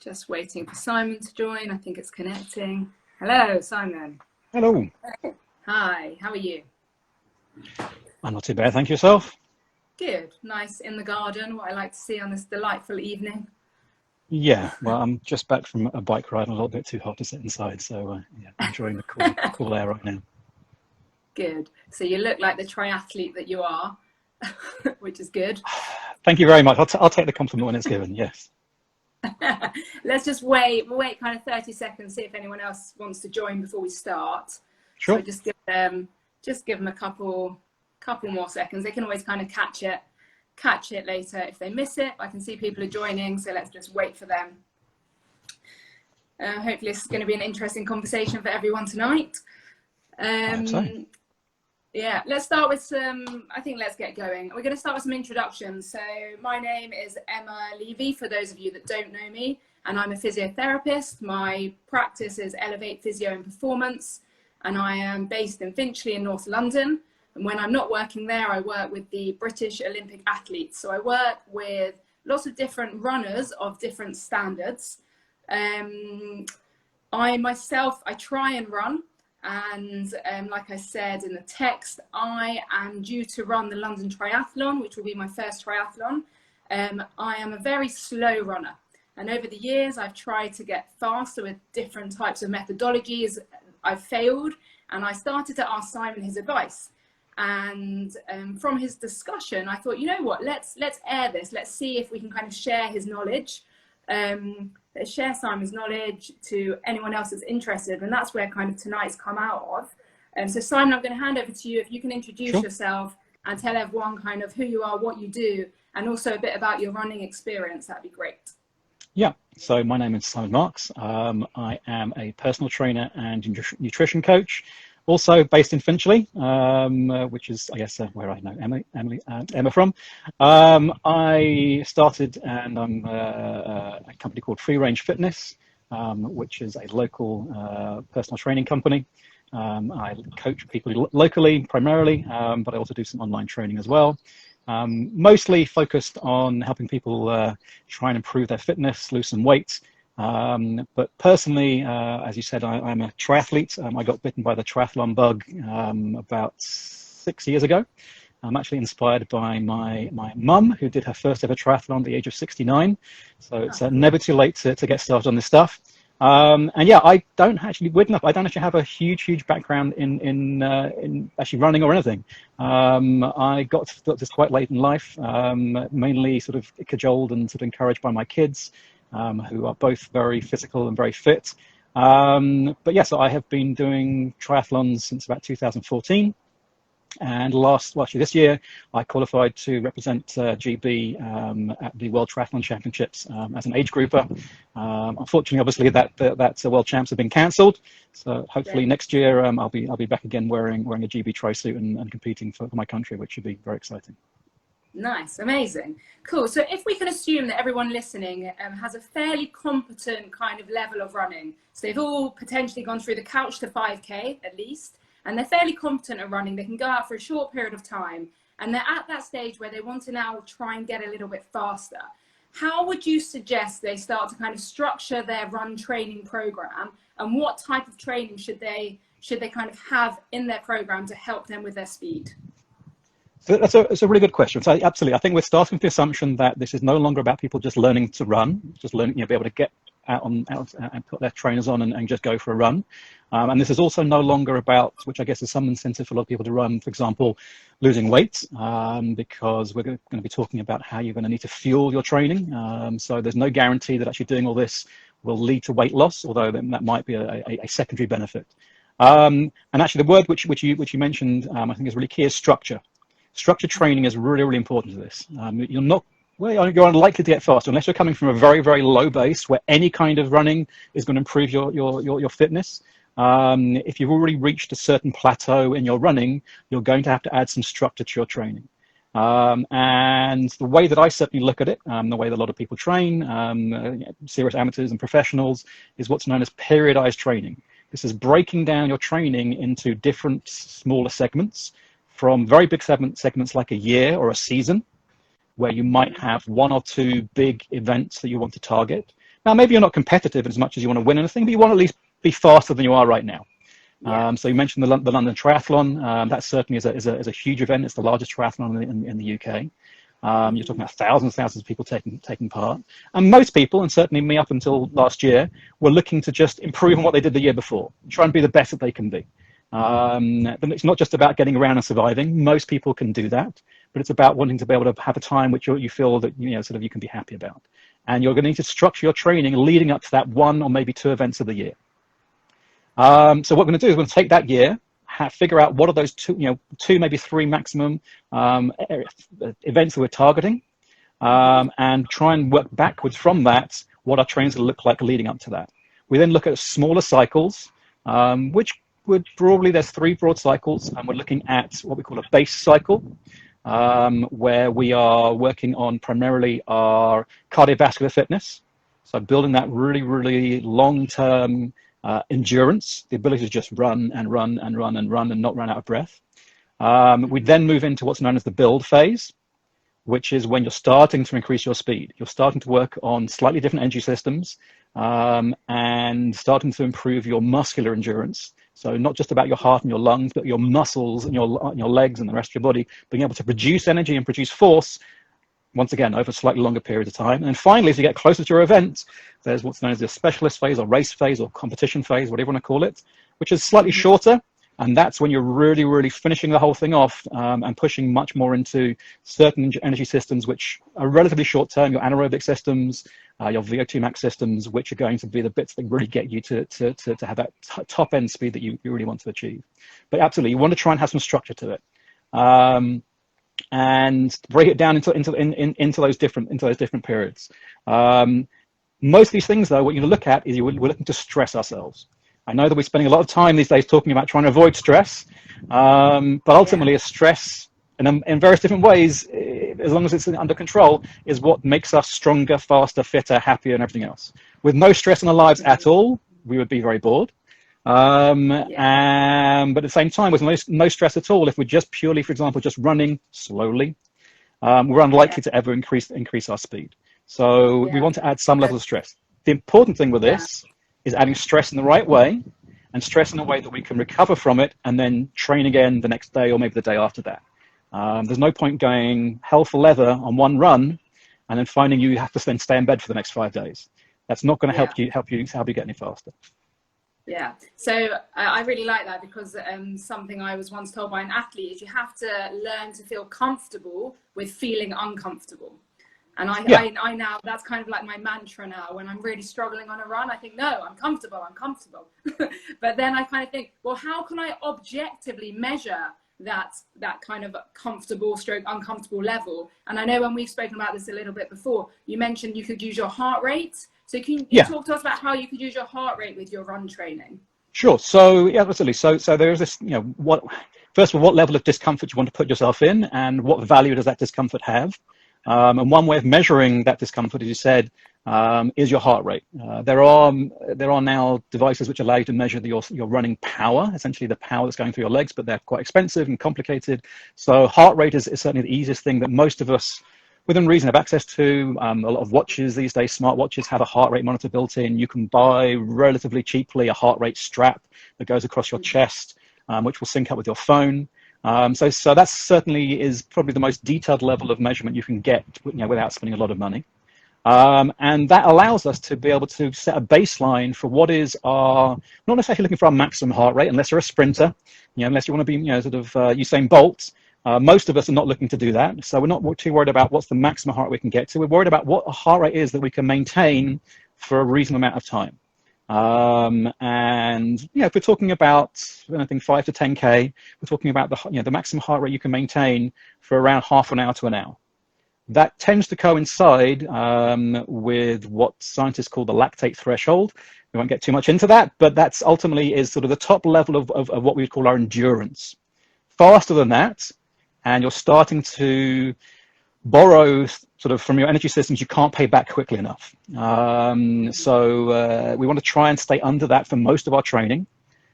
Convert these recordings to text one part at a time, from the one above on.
Just waiting for Simon to join. I think it's connecting. Hello, Simon. Hello. Hi, how are you? I'm not too bad, thank you. Yourself? Good. Nice in the garden, what I like to see on this delightful evening. Yeah, well, I'm just back from a bike ride and a little bit too hot to sit inside, so yeah, enjoying the cool air right now. Good. So you look like the triathlete that you are, which is good. Thank you very much. I'll take the compliment when it's given, yes. Let's just wait. We'll wait kind of 30 seconds, see if anyone else wants to join before we start. Sure. So just give them a couple more seconds. They can always kind of catch it later if they miss it. I can see people are joining, so let's just wait for them. Hopefully this is going to be an interesting conversation for everyone tonight. I hope so. Yeah, let's start with let's get going. We're going to start with some introductions. So my name is Emma Levy, for those of you that don't know me, and I'm a physiotherapist. My practice is Elevate Physio and Performance, and I am based in Finchley in North London. And when I'm not working there, I work with the British Olympic athletes. So I work with lots of different runners of different standards. I try and run. And like I said in the text, I am due to run the London Triathlon, which will be my first triathlon. I am a very slow runner. And over the years, I've tried to get faster with different types of methodologies. I've failed, and I started to ask Simon his advice. And from his discussion, I thought, you know what, let's air this. Let's see if we can kind of share his knowledge. Let's share Simon's knowledge to anyone else that's interested, and that's where kind of tonight's come out of. So Simon, I'm going to hand over to you. If you can introduce yourself and tell everyone kind of who you are, what you do, and also a bit about your running experience, that'd be great. Yeah, so my name is Simon Marks. I am a personal trainer and nutrition coach, also based in Finchley, which is, I guess, where I know Emma from. I started, and I'm a company called Free Range Fitness, which is a local personal training company. I coach people locally primarily, but I also do some online training as well. Mostly focused on helping people try and improve their fitness, lose some weight. But personally, as you said, I'm a triathlete. I got bitten by the triathlon bug about 6 years ago. I'm actually inspired by my mum, who did her first ever triathlon at the age of 69. So it's never too late to get started on this stuff. And yeah, I don't actually have a huge background in actually running or anything. I got this quite late in life, mainly sort of cajoled and sort of encouraged by my kids, who are both very physical and very fit. But yeah, so I have been doing triathlons since about 2014. And this year, I qualified to represent GB at the World Triathlon Championships as an age grouper. Unfortunately, obviously, that World Champs have been cancelled. So hopefully next year, I'll be back again wearing a GB tri-suit and competing for my country, which should be very exciting. Nice, amazing, cool. So if we can assume that everyone listening has a fairly competent kind of level of running, so they've all potentially gone through the couch to 5K at least, and they're fairly competent at running, they can go out for a short period of time, and they're at that stage where they want to now try and get a little bit faster. How would you suggest they start to kind of structure their run training program, and what type of training should they kind of have in their program to help them with their speed? So it's a really good question. So absolutely, I think we're starting with the assumption that this is no longer about people just learning to run, just learning, be able to get out and put their trainers on and just go for a run. And this is also no longer about, which I guess is some incentive for a lot of people to run, for example, losing weight, because we're going to be talking about how you're going to need to fuel your training. So there's no guarantee that actually doing all this will lead to weight loss, although that might be a secondary benefit. And actually, the word which you mentioned, I think is really key, is structure. Structured training is really important to this. You're unlikely to get faster unless you're coming from a very low base where any kind of running is going to improve your fitness. If you've already reached a certain plateau in your running, you're going to have to add some structure to your training. And the way that I certainly look at it, the way that a lot of people train, serious amateurs and professionals, is what's known as periodized training. This is breaking down your training into different smaller segments, from very big segments like a year or a season, where you might have one or two big events that you want to target, Now, maybe you're not competitive as much as you want to win anything, but you want to at least be faster than you are right now. Yeah. So you mentioned the London Triathlon. That certainly is a huge event. It's the largest triathlon in the UK. You're talking about thousands of people taking part. And most people, and certainly me up until last year, were looking to just improve on what they did the year before, try and be the best that they can be. But it's not just about getting around and surviving. Most people can do that, but it's about wanting to be able to have a time which you feel that sort of you can be happy about. And you're going to need to structure your training leading up to that one or maybe two events of the year. So what we're going to do is we're going to take that year, figure out what are those two, maybe three maximum events that we're targeting, and try and work backwards from that, what our trainings will look like leading up to that. We then look at smaller cycles, which would broadly, there's three broad cycles, and we're looking at what we call a base cycle, where we are working on primarily our cardiovascular fitness. So building that really, really long-term endurance, the ability to just run and run and run and run and not run out of breath. We then move into what's known as the build phase, which is when you're starting to increase your speed. You're starting to work on slightly different energy systems, and starting to improve your muscular endurance. So not just about your heart and your lungs, but your muscles and your legs and the rest of your body, being able to produce energy and produce force, once again, over a slightly longer period of time. And finally, as you get closer to your event, there's what's known as the specialist phase or race phase or competition phase, whatever you want to call it, which is slightly shorter. And that's when you're really, really finishing the whole thing off, and pushing much more into certain energy systems, which are relatively short term, your anaerobic systems, your VO2 max systems, which are going to be the bits that really get you to have that top end speed that you really want to achieve. But absolutely, you want to try and have some structure to it. And break it down into those different periods. Most of these things, though, what you look at is we're looking to stress ourselves. I know that we're spending a lot of time these days talking about trying to avoid stress, but ultimately, stress in various different ways, as long as it's under control, is what makes us stronger, faster, fitter, happier, and everything else. With no stress in our lives at all, we would be very bored. But at the same time, with no stress at all, if we're just purely, for example, just running slowly, we're unlikely to ever increase our speed. So we want to add some level of stress. The important thing with this is adding stress in the right way, and stress in a way that we can recover from it and then train again the next day or maybe the day after that. There's no point going hell for leather on one run and then finding you have to then stay in bed for the next 5 days. That's not going to help you get any faster. Yeah, so I really like that, because something I was once told by an athlete is you have to learn to feel comfortable with feeling uncomfortable. And I now, that's kind of like my mantra now. When I'm really struggling on a run, I think, no, I'm comfortable. But then I kind of think, well, how can I objectively measure that kind of comfortable stroke uncomfortable level? And I know when we've spoken about this a little bit before, you mentioned you could use your heart rate. So can you talk to us about how you could use your heart rate with your run training? Sure. So absolutely. So there is this, first of all, what level of discomfort you want to put yourself in, and what value does that discomfort have? And one way of measuring that discomfort, as you said, is your heart rate. There are now devices which allow you to measure your running power, essentially the power that's going through your legs, but they're quite expensive and complicated. So heart rate is certainly the easiest thing that most of us, within reason, have access to. A lot of watches these days, smart watches, have a heart rate monitor built in. You can buy relatively cheaply a heart rate strap that goes across your chest, which will sync up with your phone. So that certainly is probably the most detailed level of measurement you can get, without spending a lot of money. And that allows us to be able to set a baseline for what is our, not necessarily looking for our maximum heart rate, unless you're a sprinter, unless you want to be, sort of Usain Bolt. Most of us are not looking to do that. So we're not too worried about what's the maximum heart rate we can get to. We're worried about what a heart rate is that we can maintain for a reasonable amount of time. And if we're talking about anything 5 to 10K, we're talking about the maximum heart rate you can maintain for around half an hour to an hour. That tends to coincide with what scientists call the lactate threshold. We won't get too much into that, but that's ultimately is sort of the top level of what we would call our endurance. Faster than that, and you're starting to borrow sort of from your energy systems you can't pay back quickly enough. So we want to try and stay under that for most of our training.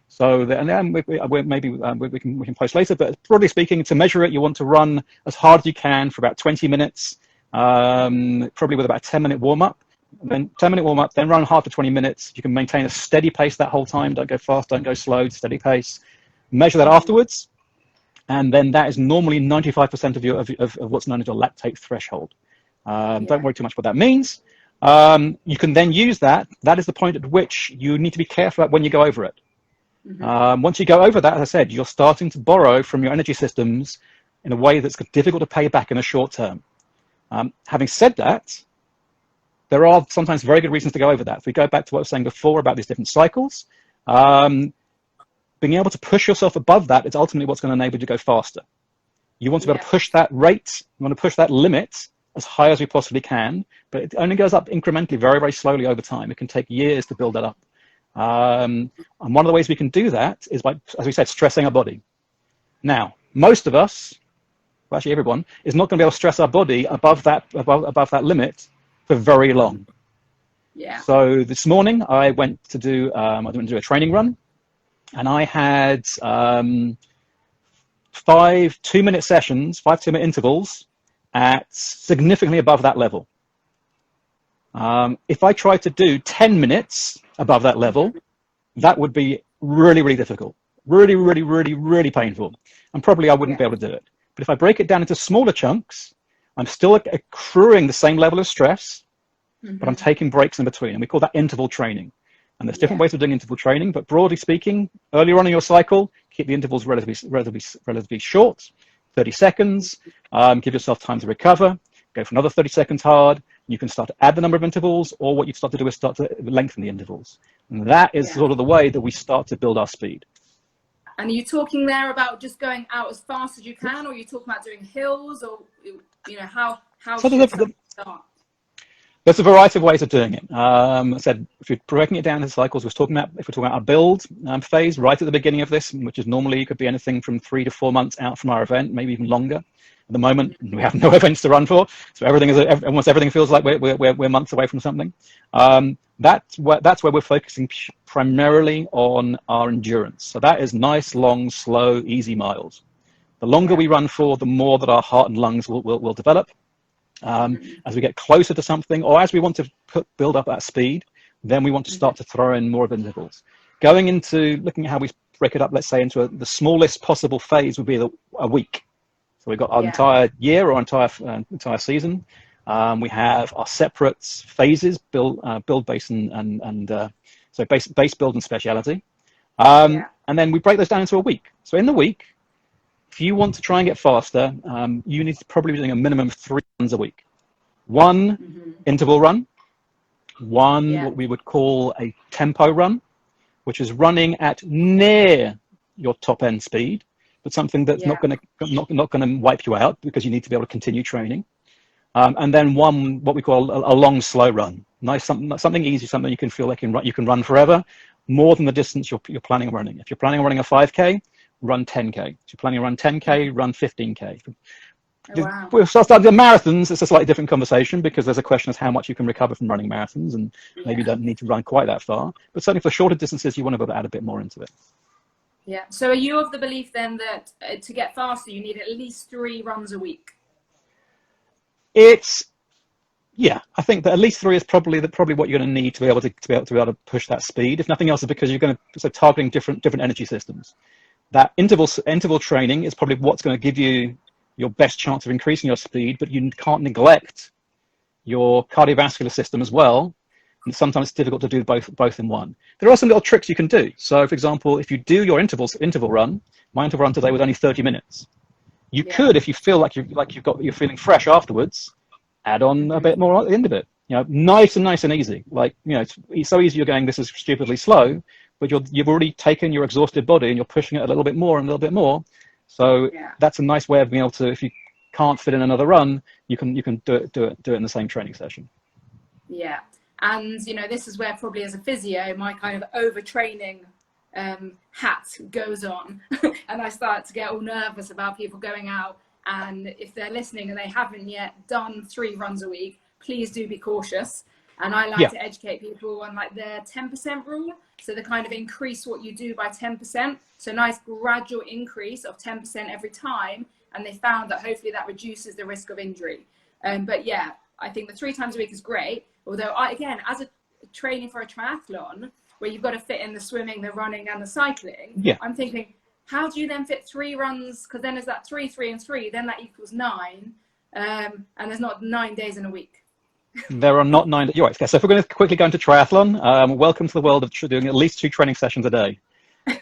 So and then maybe we can post later, but broadly speaking, to measure it, you want to run as hard as you can for about 20 minutes, probably with about a 10-minute warm-up, then 10-minute warm up, then run half to 20 minutes. You can maintain a steady pace that whole time. Don't go fast, don't go slow, steady pace. Measure that afterwards. And then that is normally 95% of what's known as your lactate threshold. Don't worry too much what that means. You can then use that. That is the point at which you need to be careful about when you go over it. Once you go over that, as I said, you're starting to borrow from your energy systems in a way that's difficult to pay back in the short term. Having said that, there are sometimes very good reasons to go over that. If we go back to what I was saying before about these different cycles, being able to push yourself above that is ultimately what's going to enable you to go faster. You want to be able to push that rate, you want to push that limit as high as we possibly can, but it only goes up incrementally, very, very slowly over time. It can take years to build that up. And one of the ways we can do that is by, as we said, stressing our body. Now, most of us, well, actually everyone, is not going to be able to stress our body above that limit for very long. So this morning I went to do a training run, and I had 5 2-minute sessions, 5 2-minute intervals at significantly above that level. If I tried to do 10 minutes above that level, that would be really, really difficult. Really, really, really, really painful. And probably I wouldn't be able to do it. But if I break it down into smaller chunks, I'm still accruing the same level of stress, but I'm taking breaks in between. And we call that interval training. And there's different ways of doing interval training, but broadly speaking, earlier on in your cycle, keep the intervals relatively short, 30 seconds, give yourself time to recover, go for another 30 seconds hard. You can start to add the number of intervals, or what you start to do is start to lengthen the intervals. And that is sort of the way that we start to build our speed. And are you talking there about just going out as fast as you can, or are you talking about doing hills, or how So should someone start? There's a variety of ways of doing it. I said, if you're breaking it down into cycles, if we're talking about our build phase right at the beginning of this, which is normally could be anything from 3 to 4 months out from our event, maybe even longer. At the moment, we have no events to run for, so almost everything feels like we're months away from something. That's where we're focusing primarily on our endurance. So that is nice, long, slow, easy miles. The longer we run for, the more that our heart and lungs will develop. As we get closer to something, or as we want to build up that speed, then we want to start to throw in more of intervals. Going into looking at how we break it up, let's say into the smallest possible phase would be a week. So we've got our entire year or entire season. We have our separate phases: build, base, and so base, build, and speciality. And then we break those down into a week. So in the week, if you want to try and get faster, you need to probably be doing a minimum of 3 runs a week. One interval run, one what we would call a tempo run, which is running at near your top end speed, but something that's not going to wipe you out, because you need to be able to continue training. And then one what we call a long slow run, nice something easy, something you can feel like you can run forever, more than the distance you're planning on running. If you're planning on running a 5K, run 10K. If you're planning to run 10K, run 15K. We'll start the marathons. It's a slightly different conversation, because there's a question as how much you can recover from running marathons, and maybe you don't need to run quite that far. But certainly for shorter distances, you want to be able to add a bit more into it. Yeah. So are you of the belief then that to get faster, you need at least 3 runs a week? I think that at least 3 is probably what you're going to need to be able to push that speed. If nothing else, it's because you're going to targeting different energy systems. That interval training is probably what's going to give you your best chance of increasing your speed, but you can't neglect your cardiovascular system as well. And sometimes it's difficult to do both in one. There are some little tricks you can do. So, for example, if you do your interval run, my interval run today was only 30 minutes. You could, if you feel like you're feeling fresh afterwards, add on a bit more at the end of it. Nice and easy. It's so easy. You're going, this is stupidly slow, but you've already taken your exhausted body and you're pushing it a little bit more and a little bit more. So that's a nice way of being able to, if you can't fit in another run, you can do it in the same training session. Yeah. And this is where probably as a physio, my kind of overtraining hat goes on and I start to get all nervous about people going out, and if they're listening and they haven't yet done 3 runs a week, please do be cautious. And I like to educate people on their 10% rule. So they kind of increase what you do by 10%. So nice gradual increase of 10% every time. And they found that hopefully that reduces the risk of injury. But yeah, I think the 3 times a week is great. Although again, as a training for a triathlon, where you've got to fit in the swimming, the running and the cycling, I'm thinking, how do you then fit 3 runs? Because then is that 3, 3 and 3, then that equals 9. And there's not 9 days in a week. There are not 9. You're right. Okay, so if we're going to quickly go into triathlon, welcome to the world of doing at least 2 training sessions a day.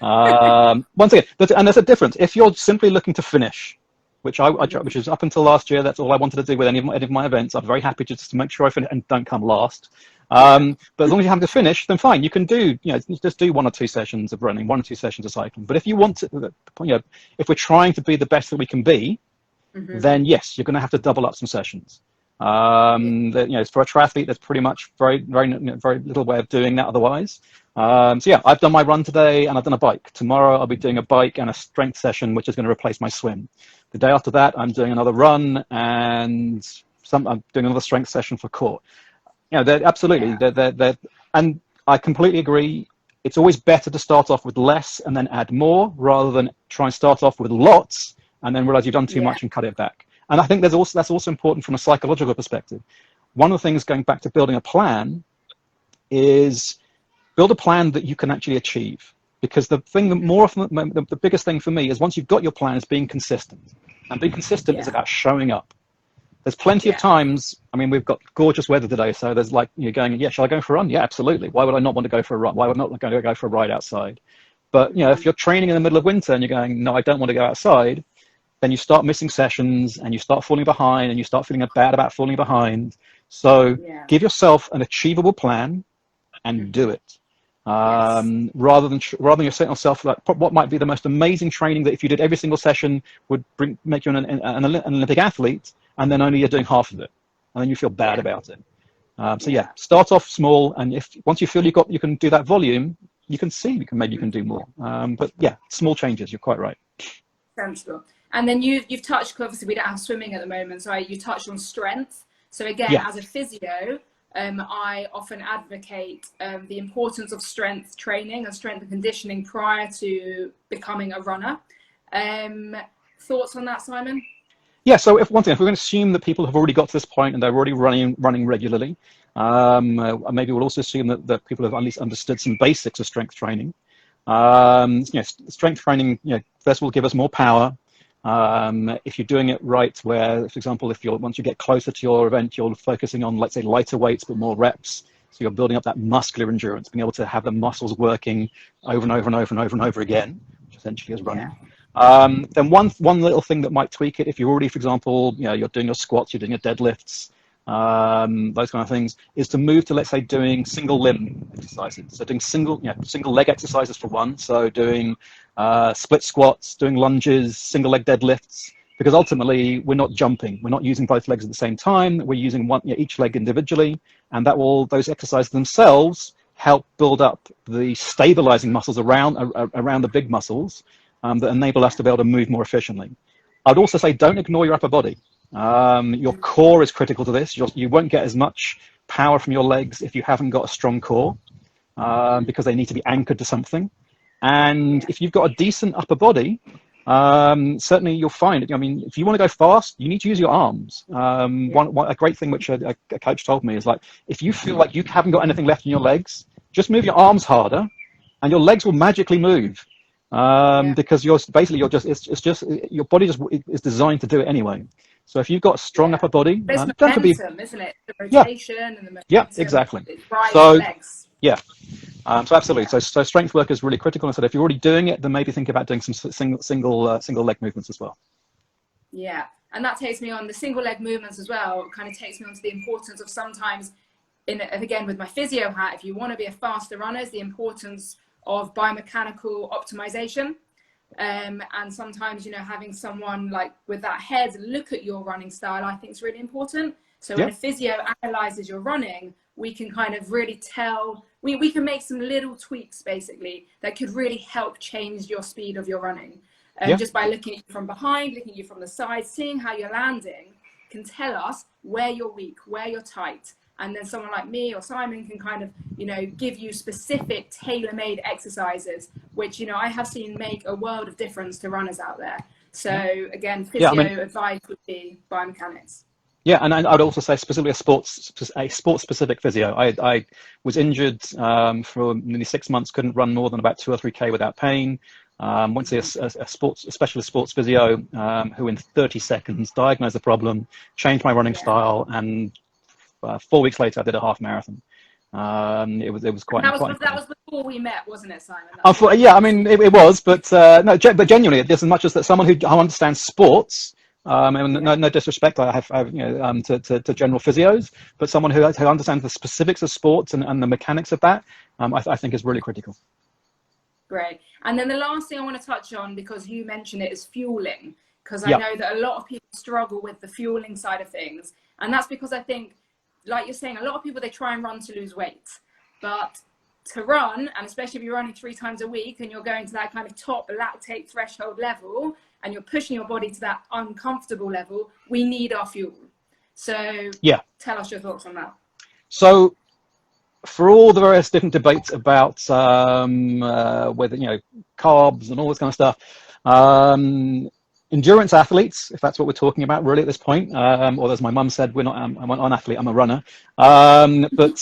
Once again, and there's a difference. If you're simply looking to finish, which is up until last year, that's all I wanted to do with any of my events. I'm very happy just to make sure I finish and don't come last. But as long as you have to finish, then fine. You can do, just do 1 or 2 sessions of running, 1 or 2 sessions of cycling. But if you want to, if we're trying to be the best that we can be, then yes, you're going to have to double up some sessions. For a triathlete, there's pretty much very little way of doing that otherwise. So yeah, I've done my run today and I've done a bike. Tomorrow I'll be doing a bike and a strength session, which is going to replace my swim. The day after that, I'm doing another run and I'm doing another strength session for core. Absolutely. And I completely agree. It's always better to start off with less and then add more, rather than try and start off with lots and then realize you've done too much and cut it back. And I think that's also important from a psychological perspective. One of the things, going back to building a plan, is build a plan that you can actually achieve. Because the thing that more often, the biggest thing for me is, once you've got your plan, is being consistent. And being consistent is about showing up. There's plenty of times, I mean, we've got gorgeous weather today, so there's like, you're going, shall I go for a run? Yeah, absolutely. Why would I not want to go for a run? Why would I not go for a ride outside? But, if you're training in the middle of winter and you're going, no, I don't want to go outside, then you start missing sessions and you start falling behind and you start feeling bad about falling behind. So give yourself an achievable plan and do it. Rather than you're setting yourself like what might be the most amazing training that, if you did every single session, would make you an Olympic athlete, and then only you're doing half of it, and then you feel bad about it. So start off small, and once you feel you can do that volume, you can do more. But yeah, small changes. You're quite right. Sensible. And then you've touched, obviously we don't have swimming at the moment, so you touched on strength. So again, as a physio, I often advocate the importance of strength training and strength and conditioning prior to becoming a runner. Thoughts on that, Simon? Yeah, so if we're going to assume that people have already got to this point and they're already running regularly, maybe we'll also assume that people have at least understood some basics of strength training. Strength training, first of all, give us more power. If you're doing it right, where, for example, once you get closer to your event, you're focusing on, let's say, lighter weights but more reps, so you're building up that muscular endurance, being able to have the muscles working over and over and over and over and over again, which essentially is running. Then one little thing that might tweak it, if you're already, for example, you're doing your squats, you're doing your deadlifts, those kind of things, is to move to, let's say, doing single limb exercises. So doing single leg exercises for one. So doing split squats, doing lunges, single leg deadlifts, because ultimately we're not jumping. We're not using both legs at the same time. We're using each leg individually, and those exercises themselves help build up the stabilizing muscles around the big muscles that enable us to be able to move more efficiently. I'd also say, don't ignore your upper body. Your core is critical to this. You won't get as much power from your legs if you haven't got a strong core, because they need to be anchored to something. And if you've got a decent upper body, certainly you'll find it. I mean, if you want to go fast, you need to use your arms. A great thing which a coach told me is, like, if you feel like you haven't got anything left in your legs, just move your arms harder and your legs will magically move. Because your body is designed to do it anyway. So if you've got a strong upper body, there's momentum, isn't it? The rotation and the momentum. Yeah, exactly. So legs. So absolutely. So strength work is really critical. And so if you're already doing it, then maybe think about doing some single leg movements as well. Yeah, and that takes me on the single leg movements as well. Kind of takes me on to the importance of sometimes, again with my physio hat, if you want to be a faster runner, is the importance of biomechanical optimization. And sometimes, having someone like with that head look at your running style, I think is really important. So when a physio analyzes your running, we can kind of really tell, we can make some little tweaks basically that could really help change your speed of your running. Just by looking at you from behind, looking at you from the side, seeing how you're landing can tell us where you're weak, where you're tight. And then someone like me or Simon can kind of, give you specific tailor-made exercises, which, I have seen make a world of difference to runners out there. So again, physio advice would be biomechanics. Yeah, and I'd also say specifically a sports specific physio. I was injured for nearly 6 months, couldn't run more than about 2 or 3K without pain. Went to see a specialist sports physio who in 30 seconds diagnosed the problem, changed my running Yeah. style, and 4 weeks later I did a half marathon. It was And quite that incredible. was before we met, wasn't it, Simon? That's why Yeah, I you mean, see. it was, but no, but genuinely, just as much as that, someone who understands sports, and Yeah. no disrespect, I have to general physios, but someone who understands the specifics of sports and the mechanics of that, I think is really critical. Great. And then the last thing I want to touch on, because you mentioned it, is fueling. Because I Yeah, know that a lot of people struggle with the fueling side of things. And that's because I think, like you're saying, a lot of people, they try and run to lose weight. But to run, and especially if you're running 3 times a week and you're going to that kind of top lactate threshold level and you're pushing your body to that uncomfortable level, we need our fuel. So yeah. tell us your thoughts on that. So for all the various different debates about whether carbs and all this kind of stuff, endurance athletes, if that's what we're talking about really at this point, or as my mum said, we're not. I'm an athlete. I'm a runner. But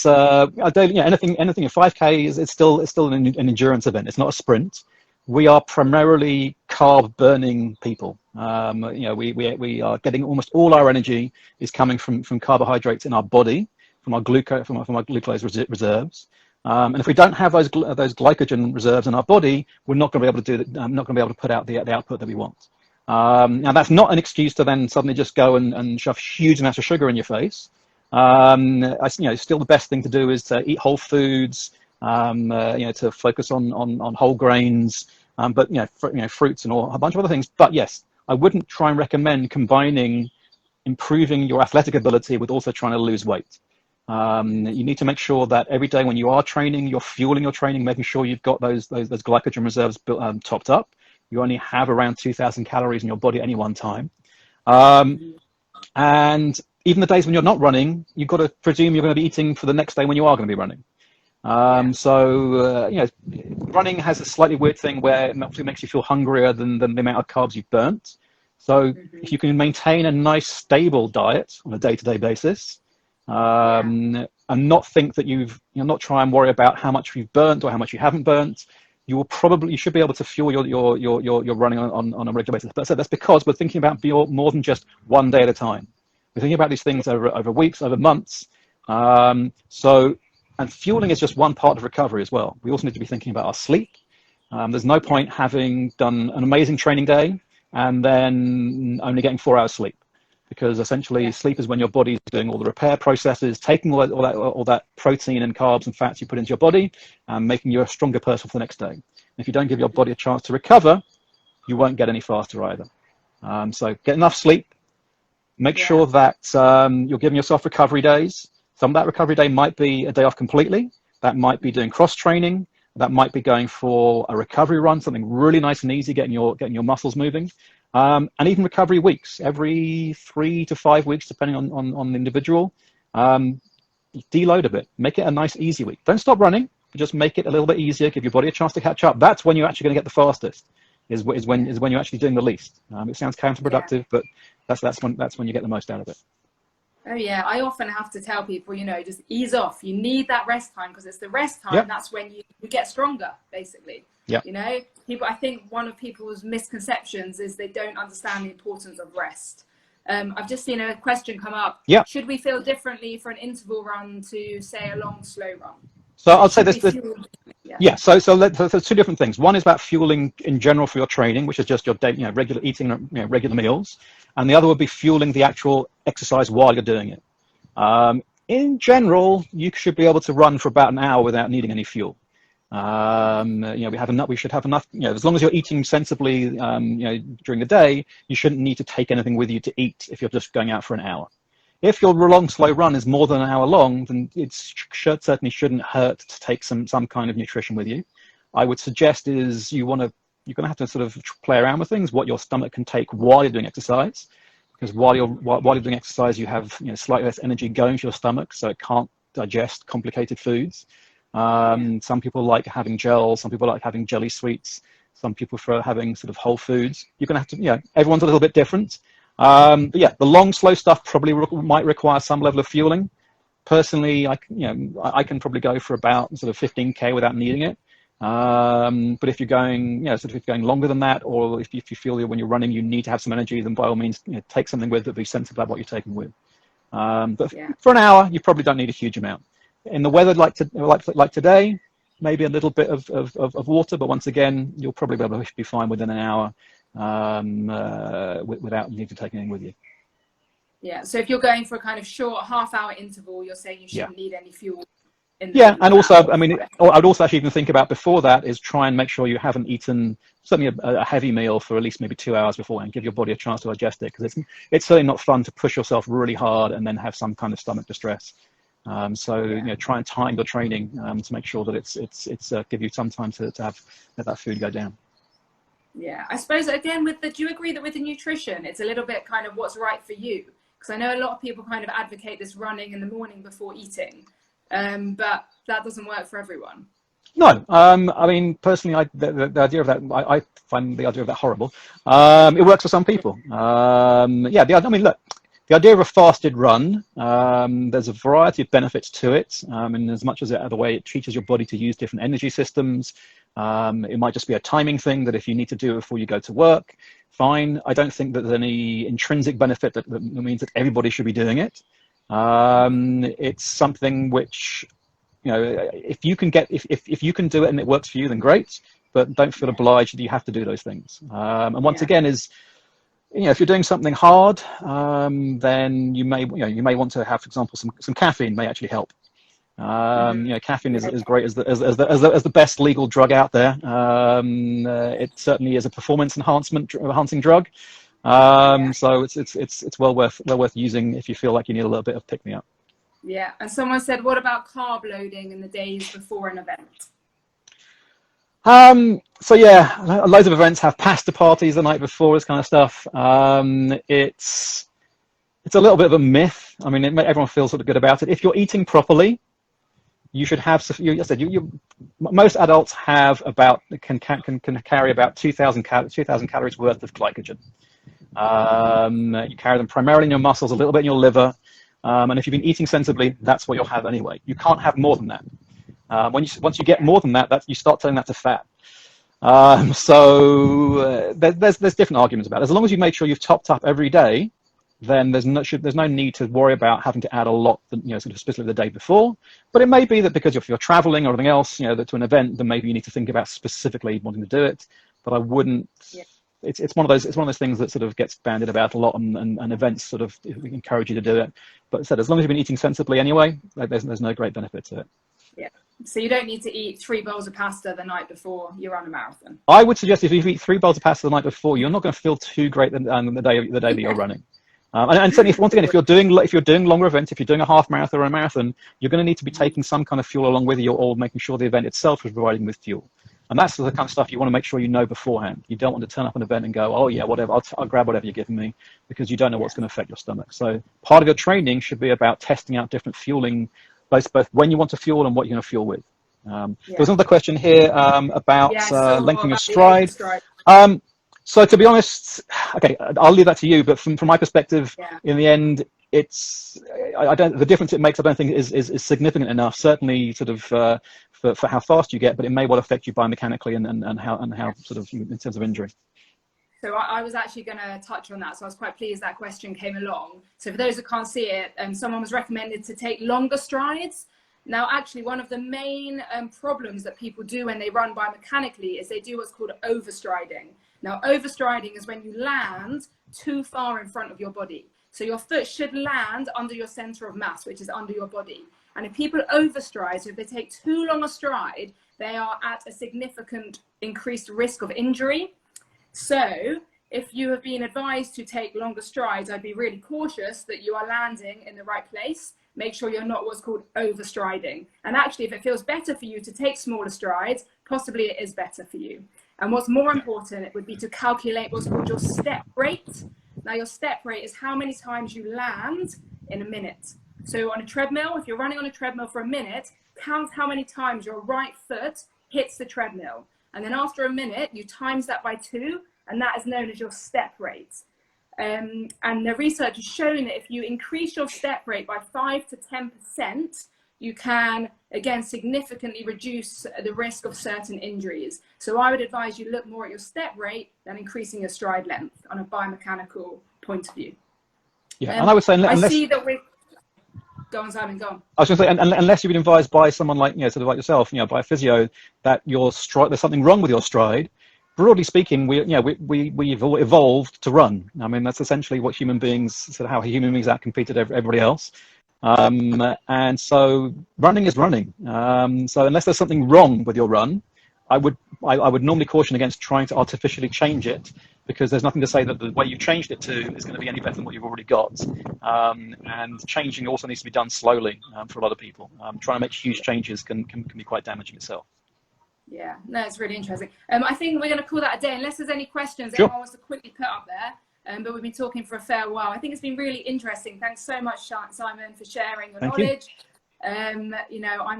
daily, anything in 5K is still an endurance event. It's not a sprint. We are primarily carb burning people. We are getting almost all our energy is coming from carbohydrates in our body, from our glucose reserves. And if we don't have those glycogen reserves in our body, we're not going to be able to do that. Not going to be able to put out the output that we want. Now that's not an excuse to then suddenly just go and shove huge amounts of sugar in your face. Still the best thing to do is to eat whole foods. To focus on whole grains, but fruits and a bunch of other things. But yes, I wouldn't try and recommend combining improving your athletic ability with also trying to lose weight. You need to make sure that every day when you are training, you're fueling your training, making sure you've got those glycogen reserves topped up. You only have around 2,000 calories in your body at any one time. And even the days when you're not running, you've got to presume you're going to be eating for the next day when you are going to be running. Running has a slightly weird thing where it makes you feel hungrier than the amount of carbs you've burnt. So if you can maintain a nice stable diet on a day-to-day basis, and not think that you're not try and worry about how much you've burnt or how much you haven't burnt, you should be able to fuel your running on a regular basis. But so that's because we're thinking about more than just one day at a time. We're thinking about these things over weeks, over months. And fueling is just one part of recovery as well. We also need to be thinking about our sleep. There's no point having done an amazing training day and then only getting 4 hours sleep, because essentially sleep is when your body's doing all the repair processes, taking all that protein and carbs and fats you put into your body and making you a stronger person for the next day. And if you don't give your body a chance to recover, you won't get any faster either. So get enough sleep. Make sure that you're giving yourself recovery days. Some of that recovery day might be a day off completely. That might be doing cross training. That might be going for a recovery run, something really nice and easy, getting your muscles moving. And even recovery weeks, every 3 to 5 weeks, depending on the individual. Deload a bit, make it a nice, easy week. Don't stop running, just make it a little bit easier, give your body a chance to catch up. That's when you're actually going to get the fastest, is when you're actually doing the least. It sounds counterproductive, but that's when you get the most out of it. Oh yeah, I often have to tell people, just ease off. You need that rest time, because it's the rest time that's when you get stronger, basically. Yeah. People. I think one of people's misconceptions is they don't understand the importance of rest. I've just seen a question come up. Yeah. Should we feel differently for an interval run to, say, a long slow run? So I'll say this. So there's two different things. One is about fueling in general for your training, which is just your day, regular eating, regular meals, and the other would be fueling the actual exercise while you're doing it. In general, you should be able to run for about an hour without needing any fuel. We should have enough. As long as you're eating sensibly, during the day, you shouldn't need to take anything with you to eat if you're just going out for an hour. If your long, slow run is more than an hour long, then it certainly shouldn't hurt to take some kind of nutrition with you. I would suggest is you're going to have to sort of play around with things, what your stomach can take while you're doing exercise, because while you're doing exercise, you have slightly less energy going to your stomach, so it can't digest complicated foods. Some people like having gels, some people like having jelly sweets, some people prefer having sort of whole foods. You're going to have to, everyone's a little bit different. But yeah, the long, slow stuff probably might require some level of fueling. Personally, I can probably go for about sort of 15K without needing it. But if you're going, sort of if you're going longer than that, or if you feel that when you're running you need to have some energy, then by all means, take something with that, be sensible about what you're taking with. But for an hour, you probably don't need a huge amount. In the weather like today, maybe a little bit of water, but once again, you'll probably be able to be fine within an hour without needing to take anything with you. Yeah, so if you're going for a kind of short half-hour interval, you're saying you shouldn't need any fuel. Yeah, and also, I mean, I'd also actually even think about before that is try and make sure you haven't eaten certainly a heavy meal for at least maybe 2 hours before, and give your body a chance to digest it, because it's certainly not fun to push yourself really hard and then have some kind of stomach distress. Try and time your training to make sure that it's give you some time to have let that food go down. Yeah, I suppose again do you agree that with the nutrition, it's a little bit kind of what's right for you? Because I know a lot of people kind of advocate this running in the morning before eating. But that doesn't work for everyone. No, I mean, personally, the idea of that, I find the idea of that horrible. It works for some people. I mean, look, the idea of a fasted run, there's a variety of benefits to it. And as much as the way it teaches your body to use different energy systems, it might just be a timing thing that if you need to do it before you go to work, fine. I don't think that there's any intrinsic benefit that means that everybody should be doing it. It's something which, if you can if you can do it and it works for you, then great, but don't feel obliged that you have to do those things. And once again is, if you're doing something hard, then you may want to have, for example, some caffeine may actually help. Caffeine is great as the best legal drug out there. It certainly is a performance enhancing drug. So it's well worth using if you feel like you need a little bit of pick me up. Yeah, and someone said, what about carb loading in the days before an event? So yeah, loads of events have pasta parties the night before, this kind of stuff. It's a little bit of a myth. I mean, everyone feels sort of good about it. If you're eating properly, you should have. Most adults have can carry about 2,000 calories worth of glycogen. You carry them primarily in your muscles, a little bit in your liver, and if you've been eating sensibly, that's what you'll have anyway. You can't have more than that. Once you get more than that, you start turning that to fat. There's different arguments about it. As long as you make sure you've topped up every day, then there's no need to worry about having to add a lot, sort of specifically the day before. But it may be that because if you're traveling or anything else, that to an event, then maybe you need to think about specifically wanting to do it. But I wouldn't. Yeah. It's one of those things that sort of gets bandied about a lot, and events sort of encourage you to do it. But as long as you've been eating sensibly anyway, there's no great benefit to it. Yeah. So you don't need to eat 3 bowls of pasta the night before you run a marathon. I would suggest if you eat 3 bowls of pasta the night before, you're not going to feel too great the day that you're running. And certainly, once again, if you're doing longer events, if you're doing a half marathon or a marathon, you're going to need to be taking some kind of fuel along with you, or making sure the event itself is providing with fuel. And that's the kind of stuff you want to make sure you know beforehand. You don't want to turn up an event and go, oh yeah, whatever, I'll grab whatever you're giving me, because you don't know what's going to affect your stomach. So part of your training should be about testing out different fueling, both when you want to to fuel and what you're going to fuel with. There's another question here about lengthening your stride. So to be honest, okay, I'll leave that to you. But from my perspective, in the end, the difference it makes, I don't think is significant enough. Certainly, sort of for how fast you get, but it may well affect you biomechanically and how sort of in terms of injury. So I was actually going to touch on that. So I was quite pleased that question came along. So for those that can't see it, someone was recommended to take longer strides. Now, actually, one of the main problems that people do when they run biomechanically is they do what's called overstriding. Now, overstriding is when you land too far in front of your body. So your foot should land under your center of mass, which is under your body. And if people overstride, so if they take too long a stride, they are at a significant increased risk of injury. So if you have been advised to take longer strides, I'd be really cautious that you are landing in the right place. Make sure you're not what's called overstriding. And actually, if it feels better for you to take smaller strides, possibly it is better for you. And what's more important, it would be to calculate what's called your step rate. Now, your step rate is how many times you land in a minute. So on a treadmill, if you're running on a treadmill for a minute, count how many times your right foot hits the treadmill. And then after a minute, you times that by 2, and that is known as your step rate. And the research has shown that if you increase your step rate by 5 to 10%, you can, again, significantly reduce the risk of certain injuries. So I would advise you look more at your step rate than increasing your stride length on a biomechanical point of view. Yeah, and I would say unless... I see that we... Go on, Simon, go on. I was going to say, unless you've been advised by someone like, sort of like yourself, by a physio, that your stride, there's something wrong with your stride. Broadly speaking, we've all evolved to run. I mean, that's essentially what human beings, sort of how human beings outcompeted everybody else. And so running is running. So unless there's something wrong with your run, I would normally caution against trying to artificially change it, because there's nothing to say that the way you've changed it to is going to be any better than what you've already got. And changing also needs to be done slowly for a lot of people. Trying to make huge changes can be quite damaging itself. Yeah, no, it's really interesting. I think we're going to call that a day, unless there's any questions Sure. anyone wants to quickly put up there. But we've been talking for a fair while. I think it's been really interesting. Thanks so much, Simon, for sharing your knowledge. I'm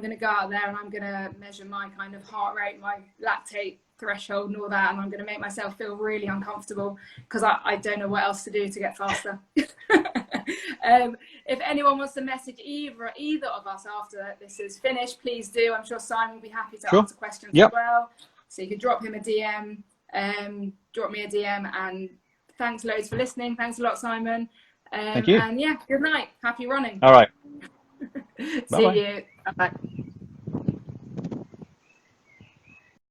going to go out there and I'm going to measure my kind of heart rate, my lactate threshold and all that, and I'm going to make myself feel really uncomfortable because I don't know what else to do to get faster. If anyone wants to message either of us after this is finished, please do. I'm sure Simon will be happy to answer questions as well. So you can drop him a DM, drop me a DM, and thanks loads for listening. Thanks a lot, Simon. Thank you. And yeah, good night. Happy running. All right. See you. Bye.